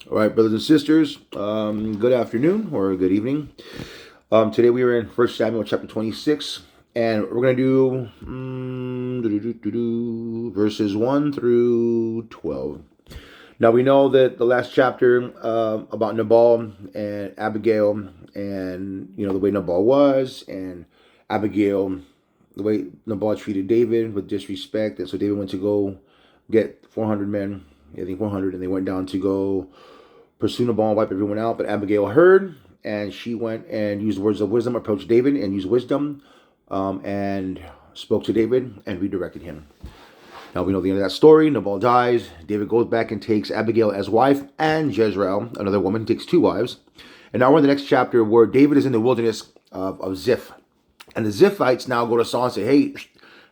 All right, brothers and sisters, good afternoon or good evening. Today we are in First Samuel chapter 26, and we're going to do verses 1 through 12. Now we know that the last chapter about Nabal and Abigail, and the way Nabal was, and Abigail, the way Nabal treated David with disrespect, and so David went to go get 400 men, I think 400, and they went down to go pursue Nabal and wipe everyone out. But Abigail heard, and she went and used words of wisdom, approached David and used wisdom, and spoke to David and redirected him. Now we know the end of that story. Nabal dies. David goes back and takes Abigail as wife, and Jezreel, another woman, takes two wives. And now we're in the next chapter where David is in the wilderness of Ziph. And the Ziphites now go to Saul and say, hey,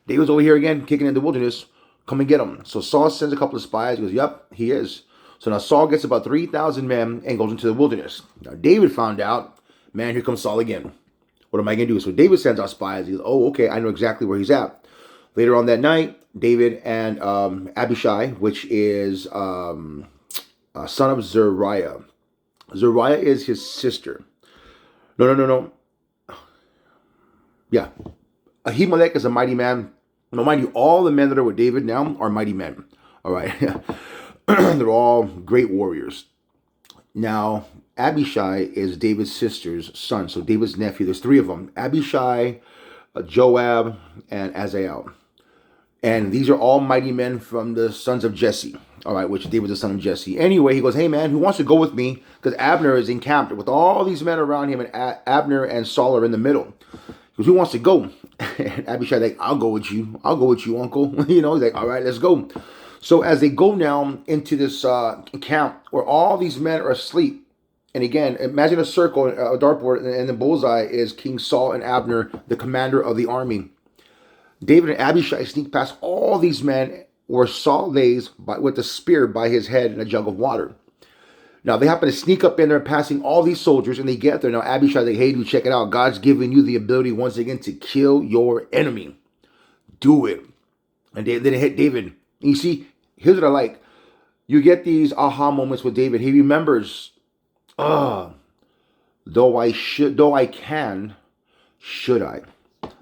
David's over here again, kicking in the wilderness. Come and get him. So Saul sends a couple of spies. He goes, yep, he is. So now Saul gets about 3,000 men and goes into the wilderness. Now David found out, man, here comes Saul again. What am I going to do? So David sends out spies. He goes, oh, okay, I know exactly where he's at. Later on that night, David and Abishai, which is son of Zeruiah. Zeruiah is his sister. No. Yeah. Ahimelech is a mighty man. Now, mind you, all the men that are with David now are mighty men. All right. They're all great warriors. Now, Abishai is David's sister's son, so David's nephew. There's three of them: Abishai, Joab, and Azael. And these are all mighty men from the sons of Jesse. All right, which David's the son of Jesse. Anyway, he goes, hey man, who wants to go with me? Because Abner is encamped with all these men around him, and Abner and Saul are in the middle. He goes, who wants to go? And Abishai's like, I'll go with you. I'll go with you, uncle. He's like, all right, let's go. So as they go now into this camp where all these men are asleep, and again, imagine a circle, a dartboard, and the bullseye is King Saul and Abner, the commander of the army. David and Abishai sneak past all these men where Saul lays with a spear by his head and a jug of water. Now they happen to sneak up in there, passing all these soldiers, and they get there. Now Abishai's like, hey, dude, check it out. God's giving you the ability once again to kill your enemy. Do it. And then it hit David. And you see, here's what I like. You get these aha moments with David. He remembers, though I can, should I?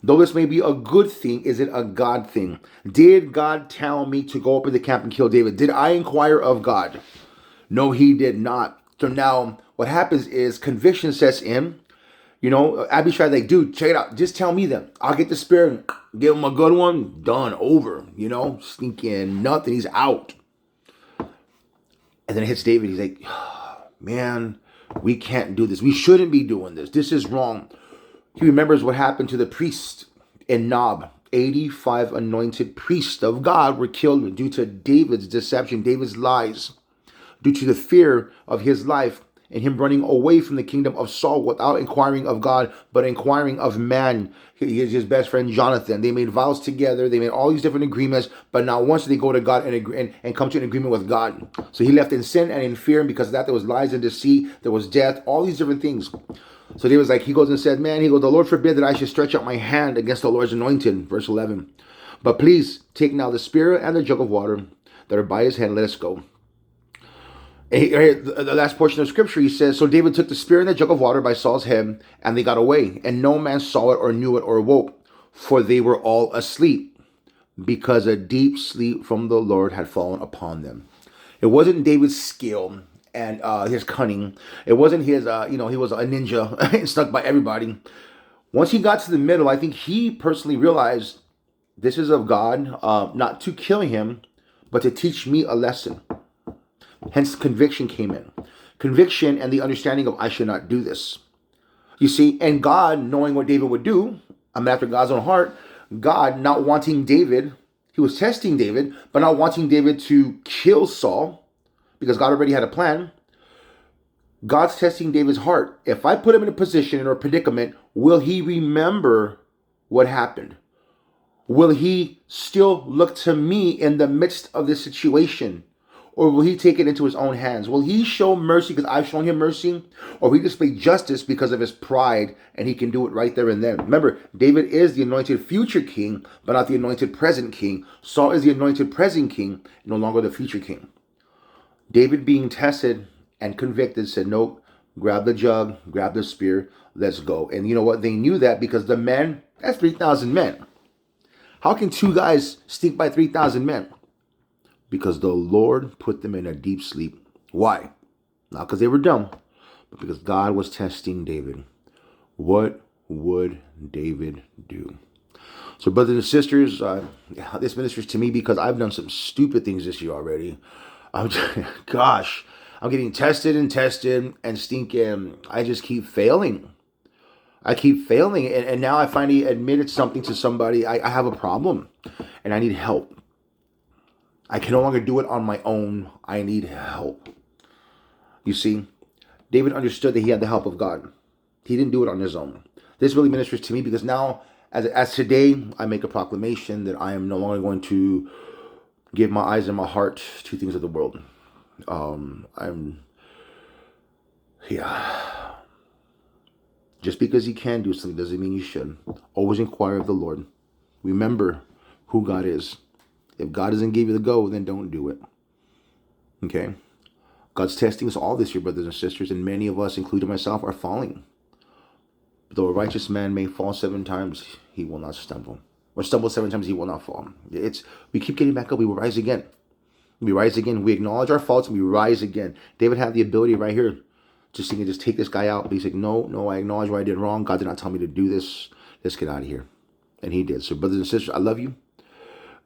Though this may be a good thing, is it a God thing? Did God tell me to go up in the camp and kill David? Did I inquire of God? No, he did not. So now what happens is conviction sets in. Abishai's like, dude, check it out. Just tell me then. I'll get the spear and give him a good one. Done. Over. Sneaking nothing. He's out. And then it hits David. He's like, man, we can't do this. We shouldn't be doing this. This is wrong. He remembers what happened to the priest in Nob. 85 anointed priests of God were killed due to David's deception, David's lies, due to the fear of his life and him running away from the kingdom of Saul without inquiring of God, but inquiring of man. He is his best friend Jonathan. They made vows together. They made all these different agreements, but not once did they go to God and come to an agreement with God. So he left in sin and in fear, and because of that, there was lies and deceit, there was death, all these different things. So he was like, he goes and said, man, the Lord forbid that I should stretch out my hand against the Lord's anointed, verse 11. But please take now the spear and the jug of water that are by his hand, let us go. The last portion of scripture, he says, so David took the spear and the jug of water by Saul's head, and they got away, and no man saw it or knew it or awoke, for they were all asleep, because a deep sleep from the Lord had fallen upon them. It wasn't David's skill and his cunning. It wasn't his, he was a ninja stuck by everybody. Once he got to the middle, I think he personally realized this is of God, not to kill him, but to teach me a lesson. Hence, conviction came in. Conviction and the understanding of I should not do this. You see, and God, knowing what David would do, I'm after God's own heart, God not wanting David, he was testing David, but not wanting David to kill Saul, because God already had a plan. God's testing David's heart. If I put him in a position or a predicament, will he remember what happened? Will he still look to me in the midst of this situation? Or will he take it into his own hands? Will he show mercy because I've shown him mercy? Or will he display justice because of his pride and he can do it right there and then? Remember, David is the anointed future king, but not the anointed present king. Saul is the anointed present king, no longer the future king. David being tested and convicted, said, nope, grab the jug, grab the spear, let's go. And you know what? They knew that because the men, that's 3,000 men. How can two guys stink by 3,000 men? Because the Lord put them in a deep sleep. Why? Not because they were dumb, but because God was testing David. What would David do? So, brothers and sisters, this ministers to me because I've done some stupid things this year already. Gosh, I'm getting tested and stinking. I just keep failing. I keep failing. And now I finally admitted something to somebody. I have a problem and I need help. I can no longer do it on my own. I need help. You see, David understood that he had the help of God. He didn't do it on his own. This really ministers to me because now, as today, I make a proclamation that I am no longer going to give my eyes and my heart to things of the world. Just because you can do something doesn't mean you should. Always inquire of the Lord. Remember who God is. If God doesn't give you the go, then don't do it. Okay? God's testing us all this year, brothers and sisters, and many of us, including myself, are falling. Though a righteous man may fall 7 times, he will not stumble. Or stumble 7 times, he will not fall. We keep getting back up, we will rise again. We rise again. We acknowledge our faults and we rise again. David had the ability right here to sing and just take this guy out. But he's like, no, I acknowledge what I did wrong. God did not tell me to do this. Let's get out of here. And he did. So brothers and sisters, I love you.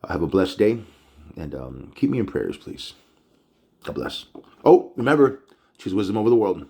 Have a blessed day. And keep me in prayers, please. God bless. Oh, remember, choose wisdom over the world.